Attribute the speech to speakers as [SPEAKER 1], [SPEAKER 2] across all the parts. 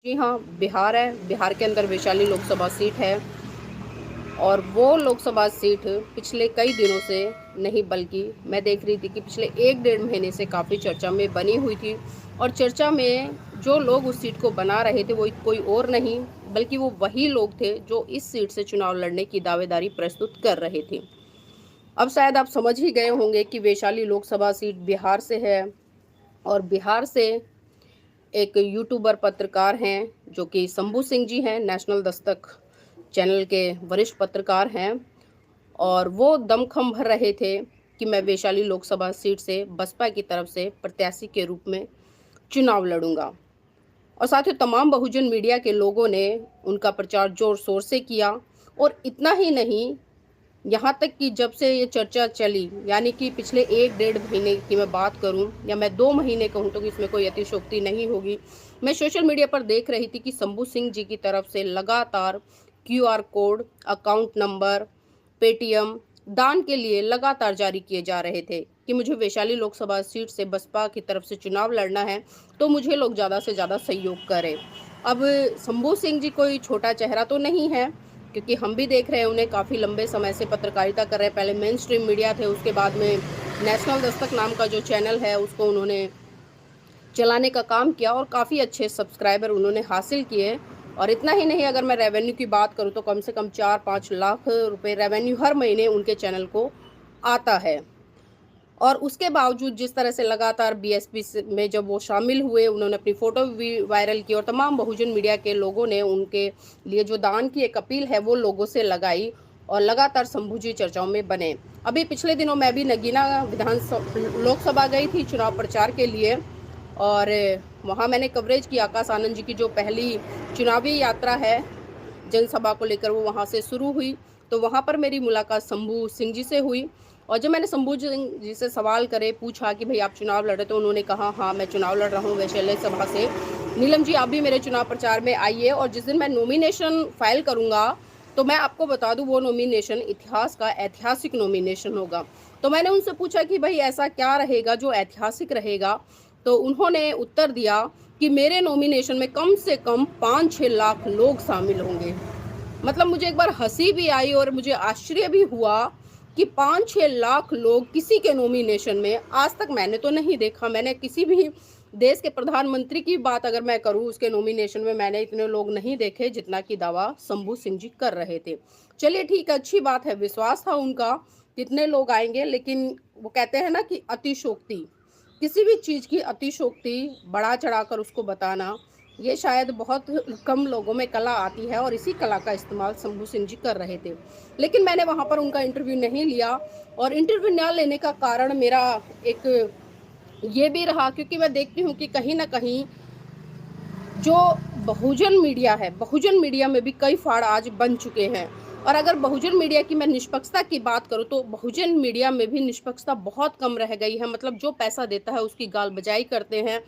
[SPEAKER 1] जी हाँ, बिहार है। बिहार के अंदर वैशाली लोकसभा सीट है और वो लोकसभा सीट पिछले कई दिनों से नहीं, बल्कि मैं देख रही थी कि पिछले 1 डेढ़ महीने से काफ़ी चर्चा में बनी हुई थी। और चर्चा में जो लोग उस सीट को बना रहे थे, वो कोई और नहीं, बल्कि वो वही लोग थे जो इस सीट से चुनाव लड़ने की दावेदारी प्रस्तुत कर रहे थे। अब शायद आप समझ ही गए होंगे कि वैशाली लोकसभा सीट बिहार से है और बिहार से एक यूट्यूबर पत्रकार हैं जो कि शंभू सिंह जी हैं, नेशनल दस्तक चैनल के वरिष्ठ पत्रकार हैं। और वो दमखम भर रहे थे कि मैं वैशाली लोकसभा सीट से बसपा की तरफ से प्रत्याशी के रूप में चुनाव लड़ूंगा। और साथ ही तमाम बहुजन मीडिया के लोगों ने उनका प्रचार जोर शोर से किया। और इतना ही नहीं, यहाँ तक कि जब से ये चर्चा चली, यानी कि पिछले 1 डेढ़ महीने की मैं बात करूं या मैं 2 महीने कहूं तो इसमें कोई अतिशयोक्ति नहीं होगी, मैं सोशल मीडिया पर देख रही थी कि शंभू सिंह जी की तरफ से लगातार QR code, account number, Paytm दान के लिए लगातार जारी किए जा रहे थे कि मुझे वैशाली लोकसभा सीट से बसपा की तरफ से चुनाव लड़ना है, तो मुझे लोग ज़्यादा से ज़्यादा सहयोग करें। अब शंभू सिंह जी कोई छोटा चेहरा तो नहीं है, क्योंकि हम भी देख रहे हैं उन्हें, काफ़ी लंबे समय से पत्रकारिता कर रहे हैं। पहले मेन स्ट्रीम मीडिया थे, उसके बाद में नेशनल दस्तक नाम का जो चैनल है उसको उन्होंने चलाने का काम किया और काफ़ी अच्छे सब्सक्राइबर उन्होंने हासिल किए। और इतना ही नहीं, अगर मैं रेवेन्यू की बात करूं तो कम से कम 4-5 लाख रुपए रेवेन्यू हर महीने उनके चैनल को आता है। और उसके बावजूद जिस तरह से लगातार बीएसपी में जब वो शामिल हुए, उन्होंने अपनी फ़ोटो भी वायरल की और तमाम बहुजन मीडिया के लोगों ने उनके लिए जो दान की एक अपील है वो लोगों से लगाई और लगातार शंभू जी चर्चाओं में बने। अभी पिछले दिनों मैं भी नगीना लोकसभा गई थी चुनाव प्रचार के लिए और वहाँ मैंने कवरेज की आकाश आनंद जी की जो पहली चुनावी यात्रा है, जनसभा को लेकर, वो वहाँ से शुरू हुई। तो वहाँ पर मेरी मुलाकात शंभू सिंह जी से हुई और जब मैंने शंभू सिंह जी से सवाल करे, पूछा कि भाई आप चुनाव लड़ रहे, तो उन्होंने कहा हाँ मैं चुनाव लड़ रहा हूँ वैशाली सभा से। नीलम जी आप भी मेरे चुनाव प्रचार में आइए और जिस दिन मैं नॉमिनेशन फाइल करूँगा तो मैं आपको बता दूं वो नॉमिनेशन इतिहास का ऐतिहासिक नॉमिनेशन होगा। तो मैंने उनसे पूछा कि भाई ऐसा क्या रहेगा जो ऐतिहासिक रहेगा, तो उन्होंने उत्तर दिया कि मेरे नॉमिनेशन में कम से कम 5-6 लाख लोग शामिल होंगे। मतलब मुझे एक बार हंसी भी आई और मुझे आश्चर्य भी हुआ कि 5-6 लाख लोग किसी के नॉमिनेशन में, आज तक मैंने तो नहीं देखा। मैंने किसी भी देश के प्रधानमंत्री की बात अगर मैं करूं, उसके नॉमिनेशन में मैंने इतने लोग नहीं देखे जितना कि दावा शंभू सिंह जी कर रहे थे। चलिए ठीक है, अच्छी बात है, विश्वास था उनका कितने लोग आएंगे, लेकिन वो कहते हैं ना कि अतिशोक्ति, किसी भी चीज़ की अतिशोक्ति बढ़ा चढ़ाकर उसको बताना, ये शायद बहुत कम लोगों में कला आती है और इसी कला का इस्तेमाल शंभू सिंह जी कर रहे थे। लेकिन मैंने वहाँ पर उनका इंटरव्यू नहीं लिया और इंटरव्यू ना लेने का कारण मेरा एक ये भी रहा, क्योंकि मैं देखती हूँ कि कहीं ना कहीं जो बहुजन मीडिया है, बहुजन मीडिया में भी कई फाड़ आज बन चुके हैं। और अगर बहुजन मीडिया की मैं निष्पक्षता की बात करूं तो बहुजन मीडिया में भी निष्पक्षता बहुत कम रह गई है। मतलब जो पैसा देता है उसकी गाल बजाई करते हैं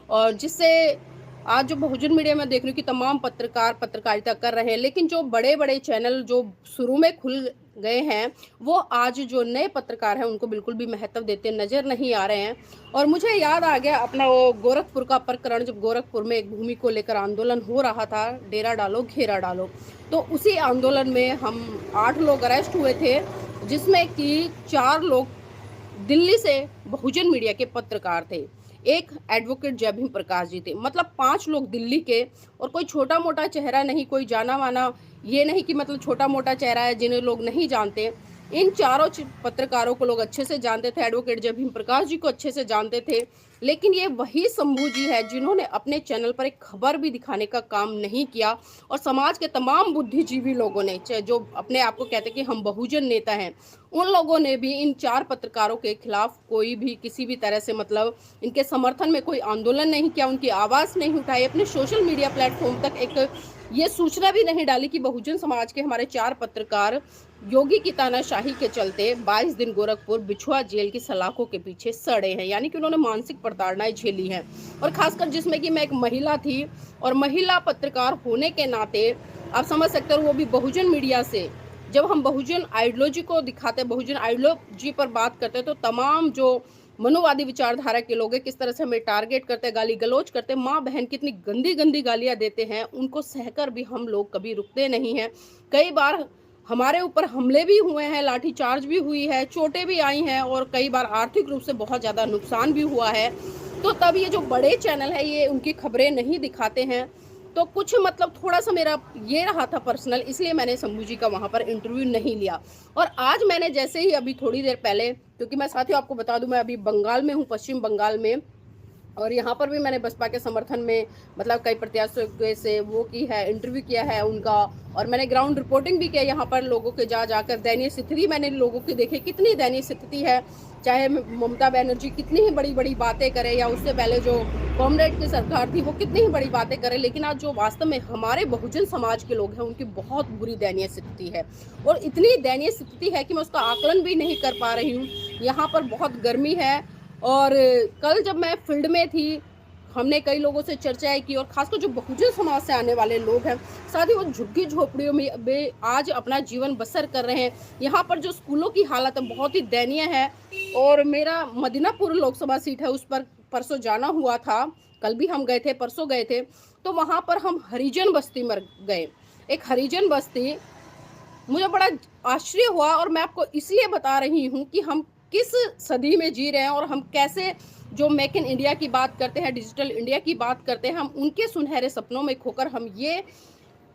[SPEAKER 1] और जिससे आज जो बहुजन मीडिया में देख रही हूँ कि तमाम पत्रकार पत्रकारिता कर रहे हैं, लेकिन जो बड़े बड़े चैनल जो शुरू में खुल गए हैं वो आज जो नए पत्रकार हैं उनको बिल्कुल भी महत्व देते नजर नहीं आ रहे हैं। और मुझे याद आ गया अपना वो गोरखपुर का प्रकरण, जब गोरखपुर में एक भूमि को लेकर आंदोलन हो रहा था, डेरा डालो घेरा डालो, तो उसी आंदोलन में हम 8 लोग अरेस्ट हुए थे, जिसमें कि 4 लोग दिल्ली से बहुजन मीडिया के पत्रकार थे, एक एडवोकेट जय भीम प्रकाश जी थे। मतलब 5 लोग दिल्ली के, और कोई छोटा मोटा चेहरा नहीं, कोई जाना माना, ये नहीं कि मतलब छोटा मोटा चेहरा है जिन्हें लोग नहीं जानते। इन चारों पत्रकारों को लोग अच्छे से जानते थे, एडवोकेट जय भीम प्रकाश जी को अच्छे से जानते थे। लेकिन ये वही शंभू जी है जिन्होंने अपने चैनल पर एक खबर भी दिखाने का काम नहीं किया। और समाज के तमाम बुद्धिजीवी लोगों ने, जो अपने आप को कहते कि हम बहुजन नेता हैं, उन लोगों ने भी इन 4 पत्रकारों के खिलाफ कोई भी किसी भी तरह से मतलब इनके समर्थन में कोई आंदोलन नहीं किया, उनकी आवाज़ नहीं उठाई, अपने सोशल मीडिया प्लेटफॉर्म तक एक ये सूचना भी नहीं डाली कि बहुजन समाज के हमारे 4 पत्रकार योगी की तानाशाही के चलते 22 दिन गोरखपुर बिछुआ जेल की सलाखों के पीछे सड़े हैं। यानी कि उन्होंने मानसिक प्रताड़नाएं झेली हैं, और खासकर जिसमें कि मैं एक महिला थी और महिला पत्रकार होने के नाते आप समझ सकते हो, वो भी बहुजन मीडिया से। जब हम बहुजन आइडियोलॉजी को दिखाते, बहुजन आइडियोलॉजी पर बात करते, तो तमाम जो मनुवादी विचारधारा के लोग हैं, किस तरह से हमें टारगेट करते हैं, गाली गलौज करते हैं, माँ बहन कितनी गंदी गंदी गालियाँ देते हैं, उनको सहकर भी हम लोग कभी रुकते नहीं हैं। कई बार हमारे ऊपर हमले भी हुए हैं, लाठी चार्ज भी हुई है, चोटें भी आई हैं और कई बार आर्थिक रूप से बहुत ज़्यादा नुकसान भी हुआ है। तो तब ये जो बड़े चैनल है ये उनकी खबरें नहीं दिखाते हैं। तो कुछ मतलब थोड़ा-सा मेरा ये रहा था पर्सनल, इसलिए मैंने शंभू जी का वहाँ पर इंटरव्यू नहीं लिया। और आज मैंने जैसे ही अभी थोड़ी देर पहले, क्योंकि मैं साथियों आपको बता दूँ मैं अभी बंगाल में हूँ, पश्चिम बंगाल में, और यहाँ पर भी मैंने बसपा के समर्थन में मतलब कई प्रत्याशियों से वो की है, इंटरव्यू किया है उनका, और मैंने ग्राउंड रिपोर्टिंग भी किया यहाँ पर लोगों के जाकर। दयनीय स्थिति मैंने लोगों की देखी, कितनी दयनीय स्थिति है। चाहे ममता बनर्जी कितनी ही बड़ी बड़ी बातें करे, या उससे पहले जो कॉमरेड की सरकार थी वो कितनी ही बड़ी बातें करे, लेकिन आज जो वास्तव में हमारे बहुजन समाज के लोग हैं उनकी बहुत बुरी दयनीय स्थिति है। और इतनी दयनीय स्थिति है कि मैं उसका आकलन भी नहीं कर पा रही हूँ। यहाँ पर बहुत गर्मी है, और कल जब मैं फील्ड में थी, हमने कई लोगों से चर्चाएं की, और खासकर जो बहुजन समाज से आने वाले लोग हैं, साथ ही वो झुग्गी झोपड़ियों में आज अपना जीवन बसर कर रहे हैं। यहाँ पर जो स्कूलों की हालत है बहुत ही दयनीय है। और मेरा मदीनापुर लोकसभा सीट है, उस पर परसों जाना हुआ था, कल भी हम गए थे, परसों गए थे। तो वहाँ पर हम हरिजन बस्ती में गए, एक हरिजन बस्ती, मुझे बड़ा आश्चर्य हुआ। और मैं आपको इसलिए बता रही हूँ कि हम किस सदी में जी रहे हैं, और हम कैसे जो मेक इन इंडिया की बात करते हैं, डिजिटल इंडिया की बात करते हैं, हम उनके सुनहरे सपनों में खोकर हम ये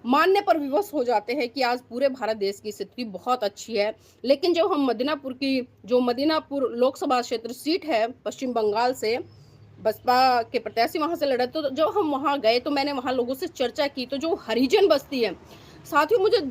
[SPEAKER 1] मानने पर विवश हो जाते हैं कि आज पूरे भारत देश की स्थिति बहुत अच्छी है। लेकिन जब हम मदीनापुर लोकसभा क्षेत्र सीट है पश्चिम बंगाल से, बसपा के प्रत्याशी वहां से लड़े, तो जब हम वहां गए तो मैंने वहां लोगों से चर्चा की, तो जो हरिजन बस्ती है, साथियों मुझे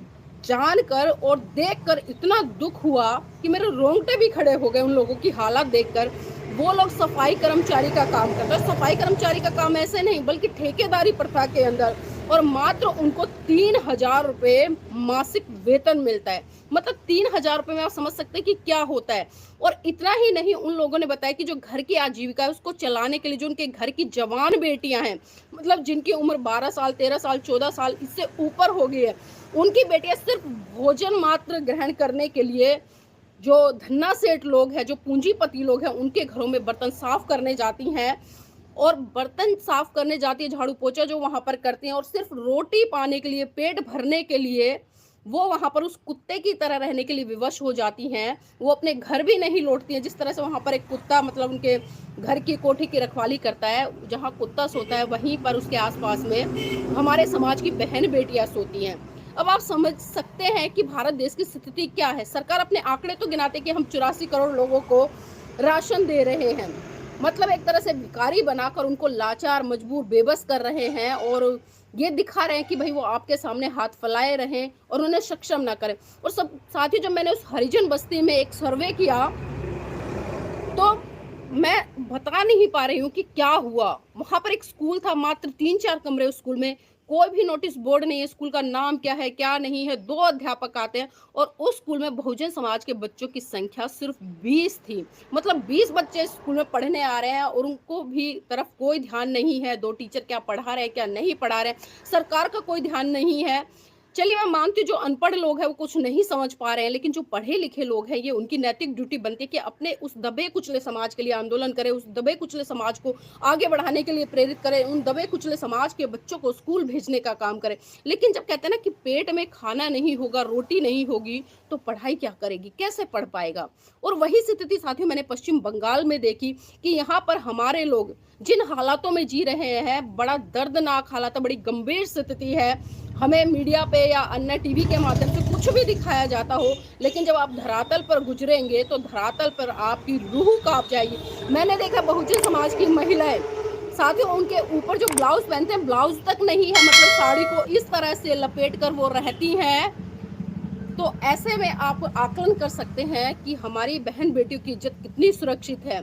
[SPEAKER 1] जानकर और देखकर इतना दुख हुआ कि मेरे रोंगटे भी खड़े हो गए उन लोगों की हालत देखकर। वो लोग सफाई कर्मचारी का काम करते हैं, सफाई कर्मचारी का काम ऐसे नहीं बल्कि ठेकेदारी प्रथा के अंदर, और मात्र उनको 3,000 रुपये मासिक वेतन मिलता है। मतलब 3,000 रुपये में आप समझ सकते हैं कि क्या होता है। और इतना ही नहीं, उन लोगों ने बताया कि जो घर की आजीविका है उसको चलाने के लिए जो उनके घर की जवान बेटियां हैं, मतलब जिनकी उम्र 12 साल, 13 साल, 14 साल इससे ऊपर हो गई है, उनकी बेटियां सिर्फ भोजन मात्र ग्रहण करने के लिए जो धन्ना सेठ लोग हैं, जो पूंजीपति लोग हैं, उनके घरों में बर्तन साफ करने जाती हैं। और बर्तन साफ करने जाती है, झाड़ू पोछा जो वहां पर करती हैं, और सिर्फ रोटी पाने के लिए, पेट भरने के लिए वो वहां पर उस कुत्ते की तरह रहने के लिए विवश हो जाती हैं। वो अपने घर भी नहीं लौटती हैं। जिस तरह से वहां पर एक कुत्ता मतलब उनके घर की कोठी की रखवाली करता है, जहां कुत्ता सोता है वहीं पर उसके आसपास में हमारे समाज की बहन बेटियां सोती हैं। अब आप समझ सकते हैं कि भारत देश की स्थिति क्या है। सरकार अपने आंकड़े तो गिनाते कि हम 84 करोड़ लोगों को राशन दे रहे हैं, मतलब एक तरह से भिखारी बनाकर उनको लाचार, मजबूर, बेबस कर रहे हैं, और ये दिखा रहे हैं कि भाई वो आपके सामने हाथ फैलाए रहें और उन्हें सक्षम ना करें। और सब साथियों, जब मैंने उस हरिजन बस्ती में एक सर्वे किया तो मैं बता नहीं पा रही हूँ कि क्या हुआ। वहां पर एक स्कूल था, मात्र 3-4 कमरे उस स्कूल में, कोई भी नोटिस बोर्ड नहीं है, स्कूल का नाम क्या है क्या नहीं है, 2 अध्यापक आते हैं, और उस स्कूल में बहुजन समाज के बच्चों की संख्या सिर्फ 20 थी। मतलब 20 बच्चे स्कूल में पढ़ने आ रहे हैं और उनको भी तरफ कोई ध्यान नहीं है। 2 टीचर क्या पढ़ा रहे हैं क्या नहीं पढ़ा रहे हैं, सरकार का कोई ध्यान नहीं है। चलिए मैं मानती हूँ जो अनपढ़ लोग हैं वो कुछ नहीं समझ पा रहे हैं, लेकिन जो पढ़े लिखे लोग हैं ये उनकी नैतिक ड्यूटी बनती है कि अपने उस दबे कुचले समाज के लिए आंदोलन करें, उस दबे कुचले समाज को आगे बढ़ाने के लिए प्रेरित करें, उन दबे कुचले समाज के बच्चों को स्कूल भेजने का काम करें। लेकिन जब कहते हैं ना कि पेट में खाना नहीं होगा, रोटी नहीं होगी, तो पढ़ाई क्या करेगी, कैसे पढ़ पाएगा। और वही स्थिति साथियों मैंने पश्चिम बंगाल में देखी कि यहाँ पर हमारे लोग जिन हालातों में जी रहे हैं, बड़ा दर्दनाक हालात है, बड़ी गंभीर स्थिति है। हमें मीडिया पे या अन्य टीवी के माध्यम से कुछ भी दिखाया जाता हो, लेकिन जब आप धरातल पर गुजरेंगे तो धरातल पर आपकी रूह कांप जाएगी। मैंने देखा बहुजन समाज की महिलाएं, साथियों उनके ऊपर जो ब्लाउज पहनते हैं ब्लाउज तक नहीं है, मतलब साड़ी को इस तरह से लपेट कर वो रहती हैं। तो ऐसे में आप आकलन कर सकते हैं कि हमारी बहन बेटियों की इज्जत कितनी सुरक्षित है।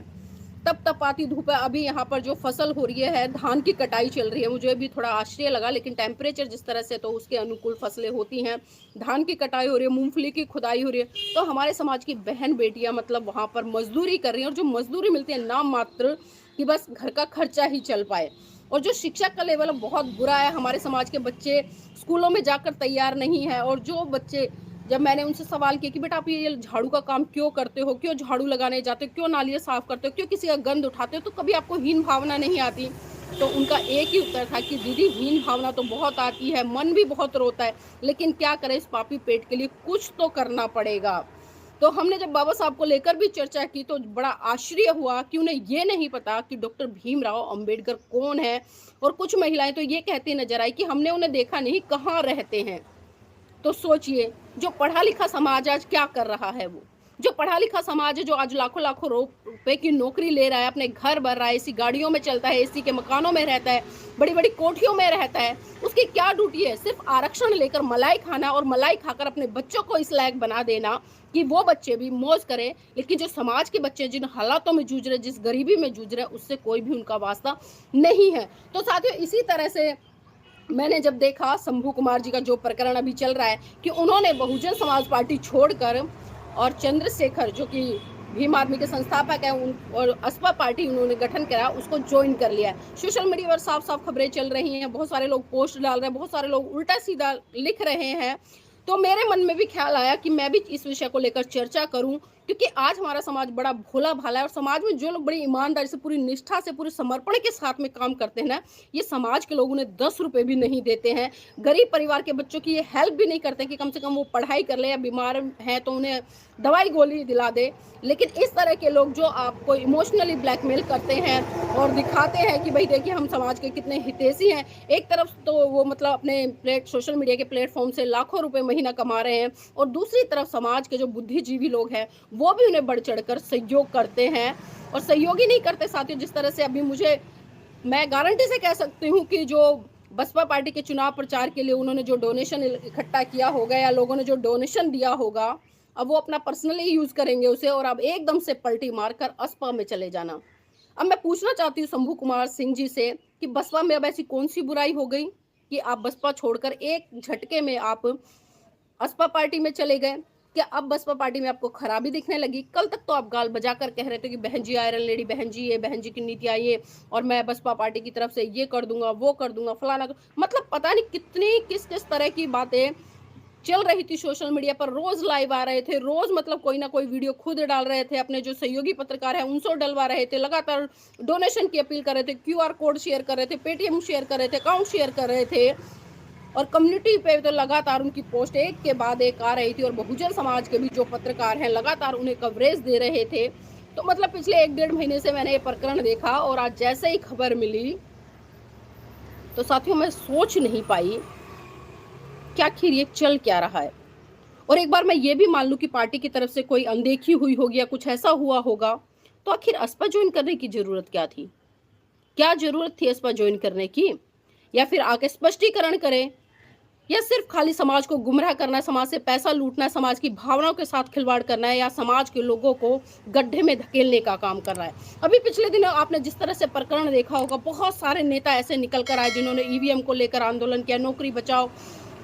[SPEAKER 1] तप तपाती धूप है। अभी यहाँ पर जो फसल हो रही है, धान की कटाई चल रही है, मुझे भी थोड़ा आश्चर्य लगा, लेकिन टेम्परेचर जिस तरह से तो उसके अनुकूल फसलें होती हैं। धान की कटाई हो रही है, मूंगफली की खुदाई हो रही है, तो हमारे समाज की बहन बेटियां मतलब वहाँ पर मजदूरी कर रही हैं, और जो मजदूरी मिलती है नाम मात्र कि बस घर का खर्चा ही चल पाए। और जो शिक्षा का लेवल बहुत बुरा है, हमारे समाज के बच्चे स्कूलों में जाकर तैयार नहीं है, और जो बच्चे जब मैंने उनसे सवाल किया कि बेटा आप ये झाड़ू का काम क्यों करते हो, क्यों झाड़ू लगाने जाते हो, क्यों नालियाँ साफ करते हो, क्यों किसी का गंद उठाते हो, तो कभी आपको हीन भावना नहीं आती? तो उनका एक ही उत्तर था कि दीदी हीन भावना तो बहुत आती है, मन भी बहुत रोता है, लेकिन क्या करें, इस पापी पेट के लिए कुछ तो करना पड़ेगा। तो हमने जब बाबा साहब को लेकर भी चर्चा की तो बड़ा आश्चर्य हुआ कि उन्हें ये नहीं पता कि डॉक्टर भीमराव अंबेडकर कौन है। और कुछ महिलाएं तो ये कहती नजर आई कि हमने उन्हें देखा नहीं, कहाँ रहते हैं। तो सोचिए, जो पढ़ा लिखा समाज आज क्या कर रहा है, वो जो पढ़ा लिखा समाज है, जो आज लाखों लाखों रुपए की नौकरी ले रहा है, अपने घर भर रहा है, एसी गाड़ियों में चलता है, एसी के मकानों में रहता है, बड़ी बड़ी कोठियों में रहता है, उसकी क्या ड्यूटी है? सिर्फ आरक्षण लेकर मलाई खाना और मलाई खाकर अपने बच्चों को इस लायक बना देना कि वो बच्चे भी मौज करें। लेकिन जो समाज के बच्चे जिन हालातों में जूझ रहे, जिस गरीबी में जूझ रहे, उससे कोई भी उनका वास्ता नहीं है। तो साथियों, इसी तरह से मैंने जब देखा शंभू कुमार जी का जो प्रकरण अभी चल रहा है कि उन्होंने बहुजन समाज पार्टी छोड़कर और चंद्रशेखर जो कि भीम आर्मी के संस्थापक हैं और असपा पार्टी उन्होंने गठन करा, उसको ज्वाइन कर लिया है। सोशल मीडिया पर साफ साफ खबरें चल रही हैं, बहुत सारे लोग पोस्ट डाल रहे हैं, बहुत सारे लोग उल्टा सीधा लिख रहे हैं। तो मेरे मन में भी ख्याल आया कि मैं भी इस विषय को लेकर चर्चा करूं, क्योंकि आज हमारा समाज बड़ा भोला भाला है और समाज में जो लोग बड़ी ईमानदारी से, पूरी निष्ठा से, पूरे समर्पण के साथ में काम करते हैं ना, ये समाज के लोग उन्हें 10 रुपए भी नहीं देते हैं। गरीब परिवार के बच्चों की ये हेल्प भी नहीं करते कि कम से कम वो पढ़ाई कर ले, या बीमार हैं तो उन्हें दवाई गोली दिला दे। लेकिन इस तरह के लोग जो आपको इमोशनली ब्लैकमेल करते हैं और दिखाते हैं कि भाई देखिए हम समाज के कितने हितैषी हैं, एक तरफ तो वो मतलब अपने सोशल मीडिया के प्लेटफॉर्म से लाखों रुपए महीना कमा रहे हैं, और दूसरी तरफ समाज के जो बुद्धिजीवी लोग हैं वो भी उन्हें बढ़ चढ़कर सहयोग करते हैं। और सहयोग ही नहीं करते साथियों, जिस तरह से अभी मैं गारंटी से कह सकती हूँ कि जो बसपा पार्टी के चुनाव प्रचार के लिए उन्होंने जो डोनेशन इकट्ठा किया होगा, या लोगों ने जो डोनेशन दिया होगा, अब वो अपना पर्सनली यूज करेंगे उसे, और अब एकदम से पलटी मारकर असपा में चले जाना। अब मैं पूछना चाहती हूँ शंभू कुमार सिंह जी से कि बसपा में अब ऐसी कौन सी बुराई हो गई कि आप बसपा छोड़कर एक झटके में आप असपा पार्टी में चले गए? क्या अब बसपा पार्टी में आपको खराबी दिखने लगी? कल तक तो आप गाल बजाकर कह रहे थे कि बहन जी आयरन लेडी, बहन जी ये, बहन जी की नीतियां ये, और मैं बसपा पार्टी की तरफ से ये कर दूंगा, वो कर दूंगा, फलाना। मतलब पता नहीं कितनी किस किस तरह की बातें चल रही थी सोशल मीडिया पर। रोज लाइव आ रहे थे, रोज मतलब कोई ना कोई वीडियो खुद डाल रहे थे, अपने जो सहयोगी पत्रकार हैं उनसे डलवा रहे थे, लगातार डोनेशन की अपील कर रहे थे, क्यूआर कोड शेयर कर रहे थे, पेटीएम शेयर कर रहे थे, अकाउंट शेयर कर रहे थे, और कम्युनिटी पे तो लगातार उनकी पोस्ट एक के बाद एक आ रही थी, और बहुजन समाज के भी जो पत्रकार हैं लगातार उन्हें कवरेज दे रहे थे। तो मतलब पिछले 1-1.5 महीने से मैंने ये प्रकरण देखा, और आज जैसे ही खबर मिली तो साथियों मैं सोच नहीं पाई कि आखिर ये चल क्या रहा है। और एक बार मैं ये भी मान लूं कि पार्टी की तरफ से कोई अनदेखी हुई होगी या कुछ ऐसा हुआ होगा, तो आखिर असपा ज्वाइन करने की जरूरत क्या थी? क्या जरूरत थी असपा ज्वाइन करने की? या फिर आके स्पष्टीकरण करें, या सिर्फ खाली समाज को गुमराह करना, समाज से पैसा लूटना, समाज की भावनाओं के साथ खिलवाड़ करना है, या समाज के लोगों को गड्ढे में धकेलने का काम कर रहा है? अभी पिछले दिनों आपने जिस तरह से प्रकरण देखा होगा, बहुत सारे नेता ऐसे निकल कर आए जिन्होंने ईवीएम को लेकर आंदोलन किया, नौकरी बचाओ,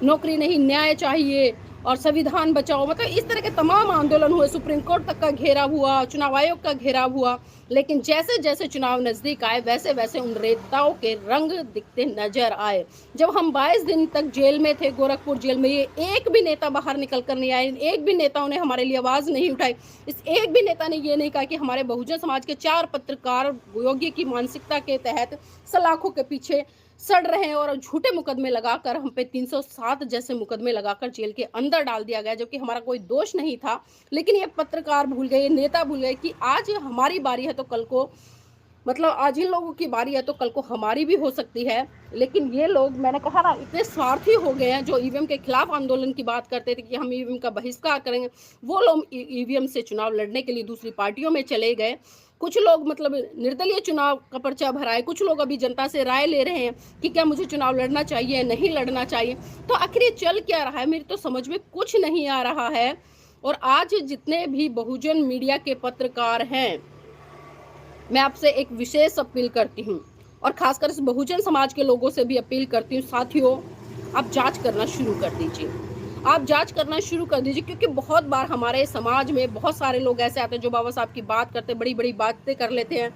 [SPEAKER 1] नौकरी नहीं न्याय चाहिए, और संविधान बचाओ, मतलब इस तरह के तमाम आंदोलन हुए, सुप्रीम कोर्ट तक का घेराव हुआ, चुनाव आयोग का घेराव हुआ। लेकिन जैसे जैसे चुनाव नजदीक आए वैसे वैसे उन नेताओं के रंग दिखते नजर आए। जब हम 22 दिन तक जेल में थे, गोरखपुर जेल में, ये एक भी नेता बाहर निकल कर नहीं आए, एक भी नेताओं ने हमारे लिए आवाज नहीं उठाई, इस एक भी नेता ने ये नहीं कहा कि हमारे बहुजन समाज के 4 पत्रकार योगी की मानसिकता के तहत सलाखों के पीछे सड़ रहे हैं, और झूठे मुकदमे लगाकर हम पे 307 जैसे मुकदमे लगाकर जेल के अंदर डाल दिया गया, जबकि हमारा कोई दोष नहीं था। लेकिन ये पत्रकार भूल गए, ये नेता भूल गए कि आज हमारी बारी है तो कल को, मतलब आज इन लोगों की बारी है तो कल को हमारी भी हो सकती है। लेकिन ये लोग, मैंने कहा ना, इतने स्वार्थी हो गए हैं। जो ईवीएम के खिलाफ आंदोलन की बात करते थे कि हम ईवीएम का बहिष्कार करेंगे, वो लोग ईवीएम से चुनाव लड़ने के लिए दूसरी पार्टियों में चले गए। कुछ लोग मतलब निर्दलीय चुनाव का पर्चा भराए, कुछ लोग अभी जनता से राय ले रहे हैं कि क्या मुझे चुनाव लड़ना चाहिए, नहीं लड़ना चाहिए। तो आखिर ये चल क्या रहा है, मेरी तो समझ में कुछ नहीं आ रहा है। और आज जितने भी बहुजन मीडिया के पत्रकार हैं, मैं आपसे एक विशेष अपील करती हूँ, और खासकर इस बहुजन समाज के लोगों से भी अपील करती हूँ, साथियों आप जांच करना शुरू कर दीजिए, आप जांच करना शुरू कर दीजिए। क्योंकि बहुत बार हमारे समाज में बहुत सारे लोग ऐसे आते हैं जो बाबा साहब की बात करते, बड़ी बड़ी बातें कर लेते हैं,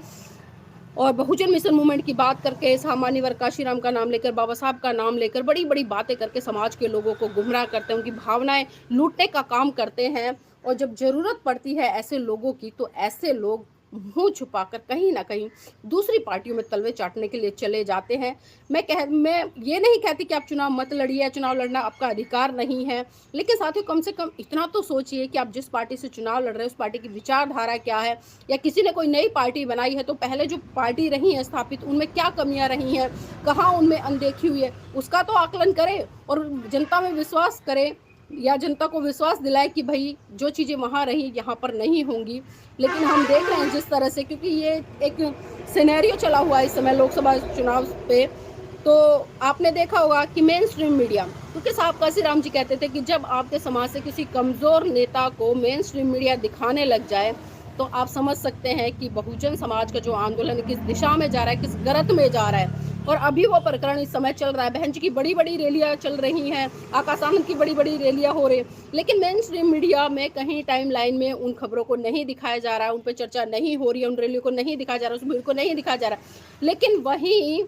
[SPEAKER 1] और बहुजन मिशन मूवमेंट की बात करके, सामान्य वर्ग काशीराम का नाम लेकर, बाबा साहब का नाम लेकर बड़ी बड़ी बातें करके समाज के लोगों को गुमराह करते हैं, उनकी भावनाएं लूटने का काम करते हैं। और जब ज़रूरत पड़ती है ऐसे लोगों की, तो ऐसे लोग मुंह छुपाकर कहीं ना कहीं दूसरी पार्टियों में तलवे चाटने के लिए चले जाते हैं। मैं ये नहीं कहती कि आप चुनाव मत लड़िए, चुनाव लड़ना आपका अधिकार नहीं है, लेकिन साथियों कम से कम इतना तो सोचिए कि आप जिस पार्टी से चुनाव लड़ रहे हैं उस पार्टी की विचारधारा क्या है, या किसी ने कोई नई पार्टी बनाई है तो पहले जो पार्टी रही है स्थापित उनमें क्या कमियां रही हैं, कहाँ उनमें अनदेखी हुई है, उसका तो आकलन करें और जनता में विश्वास करें, या जनता को विश्वास दिलाए कि भाई जो चीज़ें वहाँ रही यहाँ पर नहीं होंगी। लेकिन हम देख रहे हैं जिस तरह से, क्योंकि ये एक सिनेरियो चला हुआ है इस समय लोकसभा चुनाव पे, तो आपने देखा होगा कि मेन स्ट्रीम मीडिया, क्योंकि साहब काशीराम जी कहते थे कि जब आपके समाज से किसी कमज़ोर नेता को मेन स्ट्रीम मीडिया दिखाने लग जाए तो आप समझ सकते हैं कि बहुजन समाज का जो आंदोलन किस दिशा में जा रहा है, किस गलत में जा रहा है। और अभी वो प्रकरण इस समय चल रहा है, बहन जी की बड़ी बड़ी रैलियां चल रही हैं, आकाश आनंद की बड़ी बड़ी रैलियां हो रही है, लेकिन मेन स्ट्रीम मीडिया में कहीं टाइम लाइन में उन खबरों को नहीं दिखाया जा रहा है, उन पर चर्चा नहीं हो रही है, उन रैलियों को नहीं दिखाया जा रहा है, उस भीड़ को नहीं दिखाया जा रहा है। लेकिन वहीं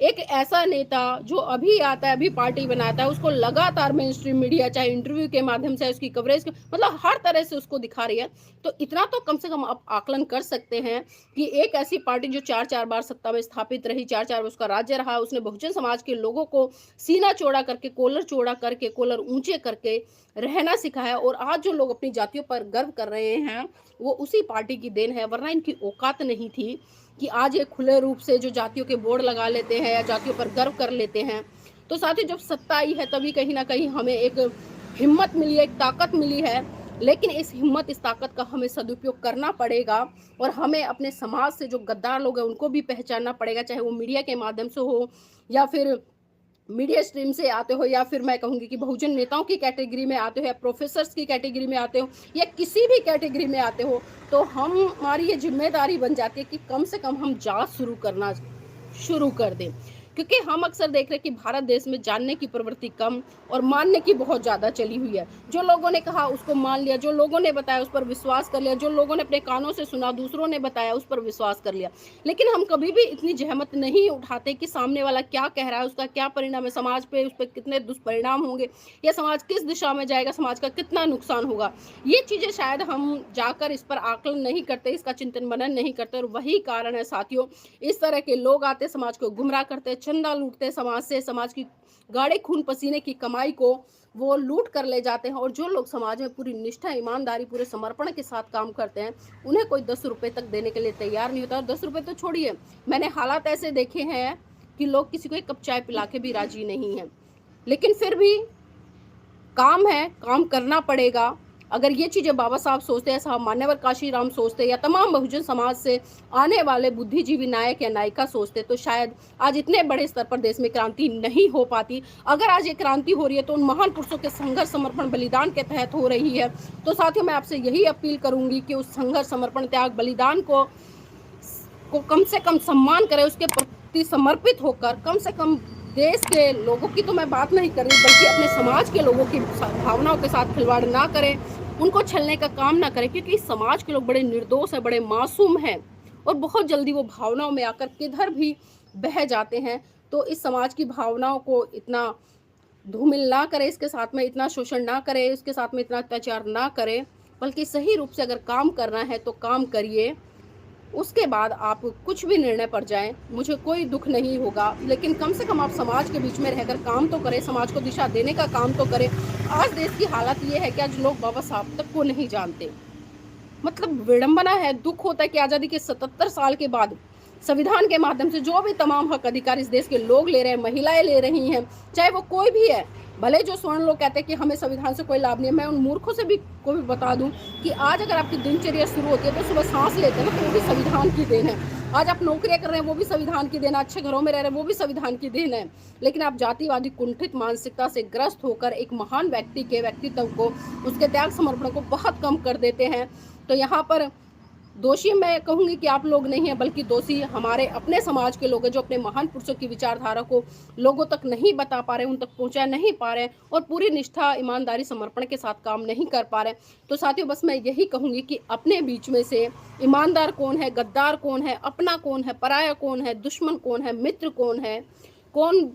[SPEAKER 1] एक ऐसा नेता जो अभी आता है, अभी पार्टी बनाता है, उसको लगातार मेन स्ट्रीम मीडिया चाहे इंटरव्यू के माध्यम से, उसकी कवरेज के मतलब हर तरह से उसको दिखा रही है। तो इतना तो कम से कम आप आकलन कर सकते हैं कि एक ऐसी पार्टी जो 4-4 बार सत्ता में स्थापित रही, 4-4 उसका राज्य रहा, उसने बहुजन समाज के लोगों को सीना चौड़ा करके, कॉलर चौड़ा करके, कॉलर ऊंचे करके रहना सिखाया। और आज जो लोग अपनी जातियों पर गर्व कर रहे हैं वो उसी पार्टी की देन है, वरना इनकी औकात नहीं थी कि आज ये खुले रूप से जो जातियों के बोर्ड लगा लेते हैं या जातियों पर गर्व कर लेते हैं। तो साथ ही जब सत्ता आई है तभी कहीं ना कहीं हमें एक हिम्मत मिली है, एक ताकत मिली है, लेकिन इस हिम्मत, इस ताकत का हमें सदुपयोग करना पड़ेगा। और हमें अपने समाज से जो गद्दार लोग हैं उनको भी पहचानना पड़ेगा, चाहे वो मीडिया के माध्यम से हो या फिर मीडिया स्ट्रीम से आते हो, या फिर मैं कहूँगी कि बहुजन नेताओं की कैटेगरी में आते हो, या प्रोफेसर्स की कैटेगरी में आते हो, या किसी भी कैटेगरी में आते हो, तो हमारी ये जिम्मेदारी बन जाती है कि कम से कम हम जांच शुरू करना शुरू कर दें। क्योंकि हम अक्सर देख रहे हैं कि भारत देश में जानने की प्रवृत्ति कम और मानने की बहुत ज़्यादा चली हुई है। जो लोगों ने कहा उसको मान लिया, जो लोगों ने बताया उस पर विश्वास कर लिया, जो लोगों ने अपने कानों से सुना, दूसरों ने बताया उस पर विश्वास कर लिया। लेकिन हम कभी भी इतनी जहमत नहीं उठाते कि सामने वाला क्या कह रहा है, उसका क्या परिणाम है समाज पे, उस पर कितने दुष्परिणाम होंगे, या समाज किस दिशा में जाएगा, समाज का कितना नुकसान होगा। ये चीज़ें शायद हम जाकर इस पर आकलन नहीं करते, इसका चिंतन मनन नहीं करते। और वही कारण है साथियों, इस तरह के लोग आते, समाज को गुमराह करते, चंदा लूटते समाज से, समाज की गाढ़े खून पसीने की कमाई को वो लूट कर ले जाते हैं। और जो लोग समाज में पूरी निष्ठा, ईमानदारी, पूरे समर्पण के साथ काम करते हैं, उन्हें कोई 10 रुपए तक देने के लिए तैयार नहीं होता। और 10 रुपए तो छोड़िए, मैंने हालात ऐसे देखे हैं कि लोग किसी को एक कप चाय पिला के भी राजी नहीं है। लेकिन फिर भी काम है, काम करना पड़ेगा। अगर ये चीज़ें बाबा साहब सोचते हैं, साहब मान्यवर काशीराम सोचते, या तमाम बहुजन समाज से आने वाले बुद्धिजीवी नायक या नायिका सोचते, तो शायद आज इतने बड़े स्तर पर देश में क्रांति नहीं हो पाती। अगर आज ये क्रांति हो रही है तो उन महान पुरुषों के संघर्ष, समर्पण, बलिदान के तहत हो रही है। तो साथियों, मैं आपसे यही अपील करूंगी कि उस संघर्ष, समर्पण, त्याग, बलिदान को कम से कम सम्मान करें, उसके प्रति समर्पित होकर कम से कम देश के लोगों की तो मैं बात नहीं कर रही, बल्कि अपने समाज के लोगों की भावनाओं के साथ खिलवाड़ ना करें, उनको छलने का काम ना करें। क्योंकि इस समाज के लोग बड़े निर्दोष हैं, बड़े मासूम हैं, और बहुत जल्दी वो भावनाओं में आकर किधर भी बह जाते हैं। तो इस समाज की भावनाओं को इतना धूमिल ना करें, इसके साथ में इतना शोषण ना करें, इसके साथ में इतना अत्याचार ना करें, बल्कि सही रूप से अगर काम करना है तो काम करिए। उसके बाद आप कुछ भी निर्णय पर जाएं, मुझे कोई दुख नहीं होगा। लेकिन कम से कम आप समाज के बीच में रहकर काम तो करें, समाज को दिशा देने का काम तो करें। आज देश की हालत ये है कि आज लोग बाबा साहब तक को नहीं जानते। मतलब विडंबना है, दुख होता है कि आज़ादी के 77 साल के बाद संविधान के माध्यम से जो भी तमाम हक अधिकार इस देश के लोग ले रहे हैं, महिलाएं ले रही हैं, चाहे वो कोई भी है, भले जो स्वर्ण लोग कहते हैं कि हमें संविधान से कोई लाभ नहीं है, मैं उन मूर्खों से भी को भी बता दूं कि आज अगर आपकी दिनचर्या शुरू होती है तो सुबह सांस लेते हैं ना, तो वो भी संविधान की देन है। आज आप नौकरियां कर रहे हैं वो भी संविधान की देन है, अच्छे घरों में रह रहे हैं वो भी संविधान की देन है। लेकिन आप जातिवादी कुंठित मानसिकता से ग्रस्त होकर एक महान व्यक्ति के व्यक्तित्व को, उसके त्याग समर्पण को बहुत कम कर देते हैं। तो यहाँ पर दोषी मैं कहूँगी कि आप लोग नहीं हैं, बल्कि दोषी हमारे अपने समाज के लोग हैं, जो अपने महान पुरुषों की विचारधारा को लोगों तक नहीं बता पा रहे, उन तक पहुँचा नहीं पा रहे और पूरी निष्ठा, ईमानदारी, समर्पण के साथ काम नहीं कर पा रहे। तो साथियों, बस मैं यही कहूँगी कि अपने बीच में से ईमानदार कौन है, गद्दार कौन है, अपना कौन है, पराया कौन है, दुश्मन कौन है, मित्र कौन है, कौन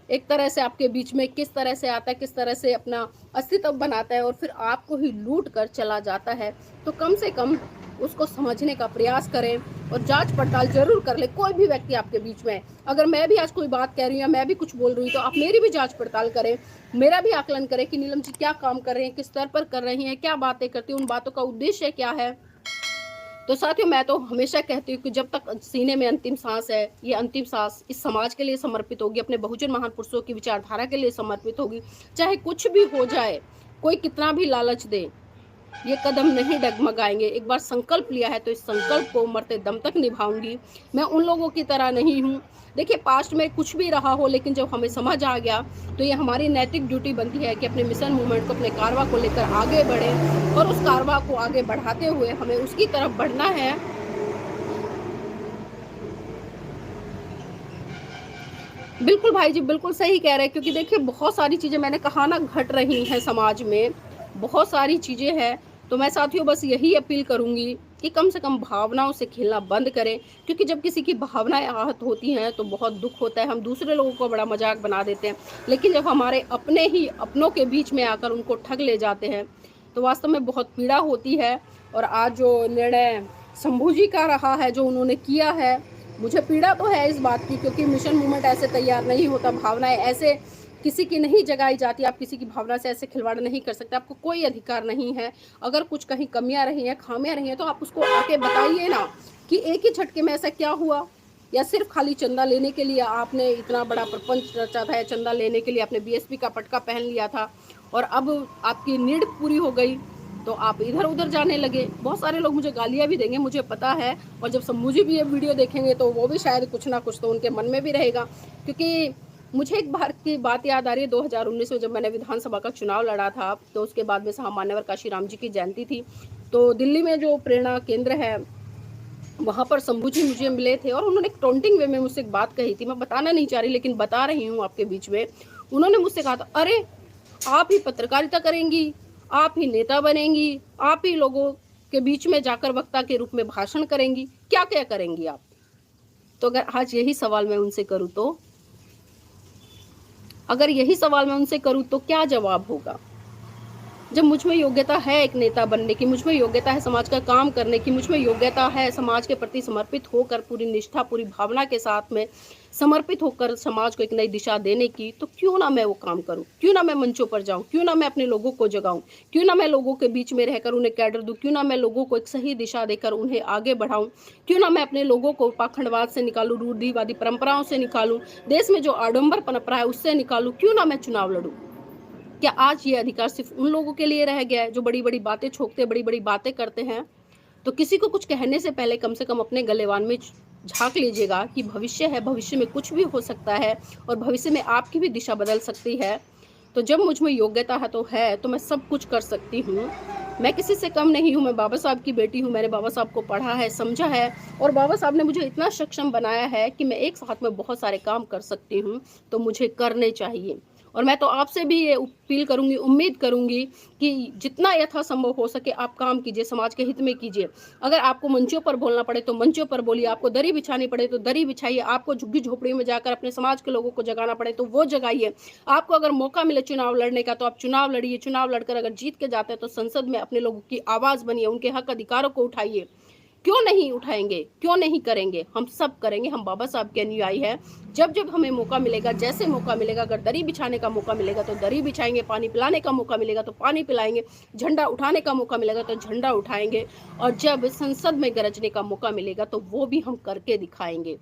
[SPEAKER 1] एक तरह से आपके बीच में किस तरह से आता है, किस तरह से अपना अस्तित्व बनाता है और फिर आपको ही लूट कर चला जाता है, तो कम से कम उसको समझने का प्रयास करें और जांच पड़ताल जरूर कर ले। कोई भी व्यक्ति आपके बीच में, अगर मैं भी आज कोई बात कह रही हूँ या मैं भी कुछ बोल रही हूँ, तो आप मेरी भी जांच पड़ताल करें, मेरा भी आकलन करें कि नीलम जी क्या काम कर रहे हैं, किस स्तर पर कर रही हैं, क्या बातें करती हैं, उन बातों का उद्देश्य क्या है। तो साथियों, मैं तो हमेशा कहती हूँ कि जब तक सीने में अंतिम सांस है, ये अंतिम सांस इस समाज के लिए समर्पित होगी, अपने बहुजन महान पुरुषों की विचारधारा के लिए समर्पित होगी। चाहे कुछ भी हो जाए, कोई कितना भी लालच दे, ये कदम नहीं डगमगाएंगे। एक बार संकल्प लिया है तो इस संकल्प को मरते दम तक निभाऊंगी। मैं उन लोगों की तरह नहीं हूँ। देखिए, पास्ट में कुछ भी रहा हो, लेकिन जब हमें समझ आ गया तो ये हमारी नैतिक ड्यूटी बनती है कि अपने मिशन मूवमेंट को, अपने कारवा को लेकर आगे बढ़ें और उस कारवा को आगे बढ़ाते हुए हमें उसकी तरफ बढ़ना है। बिल्कुल भाई जी, बिल्कुल सही कह रहे हैं, क्योंकि देखिए बहुत सारी चीज़ें मैंने कहा ना घट रही हैं समाज में, बहुत सारी चीज़ें हैं। तो मैं साथियों बस यही अपील करूंगी कि कम से कम भावनाओं से खेलना बंद करें, क्योंकि जब किसी की भावनाएं आहत होती हैं तो बहुत दुख होता है। हम दूसरे लोगों को बड़ा मजाक बना देते हैं, लेकिन जब हमारे अपने ही अपनों के बीच में आकर उनको ठग ले जाते हैं तो वास्तव में बहुत पीड़ा होती है। और आज जो निर्णय शंभू जी का रहा है, जो उन्होंने किया है, मुझे पीड़ा तो है इस बात की, क्योंकि मिशन मूवमेंट ऐसे तैयार नहीं होता, भावनाएं ऐसे किसी की नहीं जगाई जाती। आप किसी की भावना से ऐसे खिलवाड़ नहीं कर सकते, आपको कोई अधिकार नहीं है। अगर कुछ कहीं कमियां रही हैं, खामियां रही हैं, तो आप उसको आके बताइए ना कि एक ही झटके में ऐसा क्या हुआ, या सिर्फ खाली चंदा लेने के लिए आपने इतना बड़ा प्रपंच रचा था, या चंदा लेने के लिए आपने बीएसपी का पटका पहन लिया था और अब आपकी नीड पूरी हो गई तो आप इधर उधर जाने लगे। बहुत सारे लोग मुझे गालियां भी देंगे, मुझे पता है, और जब शंभू जी भी ये वीडियो देखेंगे तो वो भी शायद कुछ ना कुछ तो उनके मन में भी रहेगा। क्योंकि मुझे एक बार की बात याद आ रही है, 2019 में जब मैंने विधानसभा का चुनाव लड़ा था, तो उसके बाद में साहब मान्यवर काशीराम जी की जयंती थी। तो दिल्ली में जो प्रेरणा केंद्र है वहाँ पर शंभू जी मुझे मिले थे और उन्होंने टोंटिंग वे में मुझसे एक बात कही थी। मैं बताना नहीं चाह रही, लेकिन बता रही हूँ आपके बीच में। उन्होंने मुझसे कहा था, अरे आप ही पत्रकारिता करेंगी, आप ही नेता बनेंगी, आप ही लोगों के बीच में जाकर वक्ता के रूप में भाषण करेंगी, क्या क्या करेंगी आप। तो अगर आज यही सवाल मैं उनसे करूँ तो, अगर यही सवाल मैं उनसे करूँ तो क्या जवाब होगा। जब मुझ में योग्यता है एक नेता बनने की, मुझ में योग्यता है समाज का काम करने की, मुझ में योग्यता है समाज के प्रति समर्पित होकर पूरी निष्ठा, पूरी भावना के साथ में समर्पित होकर समाज को एक नई दिशा देने की, तो क्यों ना मैं वो काम करूं, क्यों ना मैं मंचों पर जाऊं, क्यों ना मैं अपने लोगों को जगाऊं, क्यों ना मैं लोगों के बीच में रहकर उन्हें कैडर दूं, क्यों ना मैं लोगों को एक सही दिशा देकर उन्हें आगे बढ़ाऊं, क्यों ना मैं अपने लोगों को पाखंडवाद से निकालूं, रूढ़िवादी परंपराओं से निकालूं, देश में जो आडंबर पनप रहा है उससे निकालूं, क्यों ना मैं चुनाव लड़ूं। क्या आज ये अधिकार सिर्फ उन लोगों के लिए रह गया है जो बड़ी बड़ी बातें छोकते, बड़ी बड़ी बातें करते हैं। तो किसी को कुछ कहने से पहले कम से कम अपने गलेवान में झांक लीजिएगा कि भविष्य है, भविष्य में कुछ भी हो सकता है और भविष्य में आपकी भी दिशा बदल सकती है। तो जब मुझ में योग्यता है तो मैं सब कुछ कर सकती हूँ। मैं किसी से कम नहीं हूँ, मैं बाबा साहब की बेटी हूँ, मैंने बाबा साहब को पढ़ा है, समझा है, और बाबा साहब ने मुझे इतना सक्षम बनाया है कि मैं एक साथ में बहुत सारे काम कर सकती हूँ। तो मुझे करने चाहिए। और मैं तो आपसे भी ये अपील करूंगी, उम्मीद करूंगी कि जितना यथासंभव हो सके आप काम कीजिए, समाज के हित में कीजिए। अगर आपको मंचों पर बोलना पड़े तो मंचों पर बोलिए, आपको दरी बिछानी पड़े तो दरी बिछाइए, आपको झुग्गी झोपड़ी में जाकर अपने समाज के लोगों को जगाना पड़े तो वो जगाइए। आपको अगर मौका मिले चुनाव लड़ने का तो आप चुनाव लड़िए। चुनाव लड़कर अगर जीत के जाते हैं तो संसद में अपने लोगों की आवाज़ बनिए, उनके हक अधिकारों को उठाइए। क्यों नहीं उठाएंगे, क्यों नहीं करेंगे, हम सब करेंगे। हम बाबा साहब के अनुयायी हैं। जब जब हमें मौका मिलेगा, जैसे मौका मिलेगा, अगर दरी बिछाने का मौका मिलेगा तो दरी बिछाएंगे, पानी पिलाने का मौका मिलेगा तो पानी पिलाएंगे, झंडा उठाने का मौका मिलेगा तो झंडा उठाएंगे, और जब संसद में गरजने का मौका मिलेगा तो वो भी हम करके दिखाएंगे।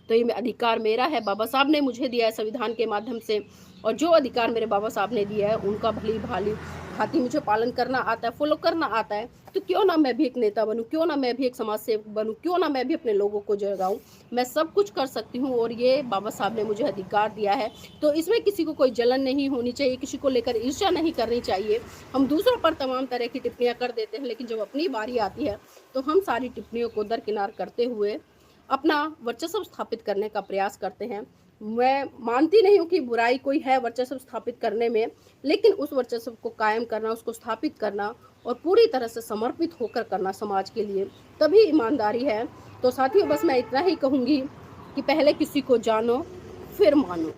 [SPEAKER 1] तो ये अधिकार मेरा है, बाबा साहब ने मुझे दिया है संविधान के माध्यम से। और जो अधिकार मेरे बाबा साहब ने दिया है उनका भली भाली भांति मुझे पालन करना आता है, फॉलो करना आता है, तो क्यों ना मैं भी एक नेता बनूं, क्यों ना मैं भी एक समाज सेवक बनूं, क्यों ना मैं भी अपने लोगों को जगाऊं। मैं सब कुछ कर सकती हूँ और ये बाबा साहब ने मुझे अधिकार दिया है, तो इसमें किसी को कोई जलन नहीं होनी चाहिए, किसी को लेकर ईर्ष्या नहीं करनी चाहिए। हम दूसरों पर तमाम तरह की टिप्पणियां कर देते हैं, लेकिन जब अपनी बारी आती है तो हम सारी टिप्पणियों को दरकिनार करते हुए अपना वर्चस्व स्थापित करने का प्रयास करते हैं। मैं मानती नहीं हूँ कि बुराई कोई है वर्चस्व स्थापित करने में, लेकिन उस वर्चस्व को कायम करना, उसको स्थापित करना और पूरी तरह से समर्पित होकर करना समाज के लिए, तभी ईमानदारी है। तो साथियों, बस मैं इतना ही कहूँगी कि पहले किसी को जानो फिर मानो।